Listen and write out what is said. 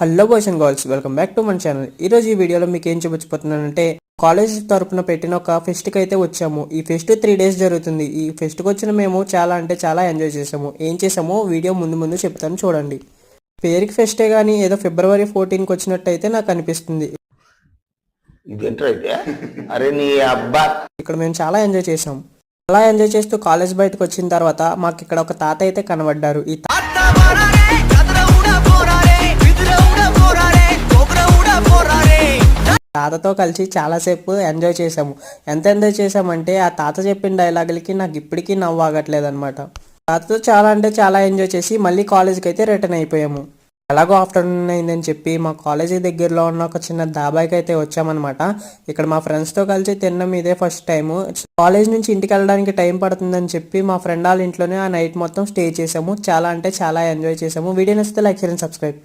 Hello boys and girls, welcome back to మన channel. ఈరోజు ఈ వీడియోలో మీకు ఏం చూపించబోతున్నానంటే కాలేజ్ తరపున పెట్టిన ఒక ఫెస్ట్కి అయితే వచ్చాము. ఈ ఫెస్ట్ 3 days జరుగుతుంది. ఈ ఫెస్ట్కి వచ్చిన మేము చాలా ఎంజాయ్ చేసాము. ఏం చేసామో వీడియో ముందు చెప్తాను చూడండి. పేరుకి ఫెస్టే కానీ ఏదో February 14కి వచ్చినట్టు అయితే నాకు అనిపిస్తుంది. ఇక్కడ మేము చాలా ఎంజాయ్ చేసాం. అలా ఎంజాయ్ చేస్తూ కాలేజ్ బయటకు వచ్చిన తర్వాత మాకు ఇక్కడ ఒక తాత అయితే కనబడ్డారు. ఈ తాతతో కలిసి చాలాసేపు ఎంజాయ్ చేసాము. ఎంత ఎంజాయ్ చేసామంటే ఆ తాత చెప్పిన డైలాగులకి నాకు ఇప్పటికీ నవ్వు ఆగట్లేదు అనమాట. తాతతో చాలా ఎంజాయ్ చేసి మళ్ళీ కాలేజ్కి అయితే రిటర్న్ అయిపోయాము. ఎలాగో ఆఫ్టర్నూన్ అయిందని చెప్పి మా కాలేజీ దగ్గరలో ఉన్న ఒక చిన్న దాబాకి అయితే వచ్చామన్నమాట. ఇక్కడ మా ఫ్రెండ్స్తో కలిసి తినడం ఇదే ఫస్ట్ టైము. కాలేజ్ నుంచి ఇంటికి వెళ్ళడానికి టైం పడుతుందని చెప్పి మా ఫ్రెండ్ వాళ్ళ ఇంట్లోనే ఆ నైట్ మొత్తం స్టే చేసాము. చాలా ఎంజాయ్ చేసాము. వీడియో నచ్చితే లైక్ చేయండి, సబ్స్క్రైబ్.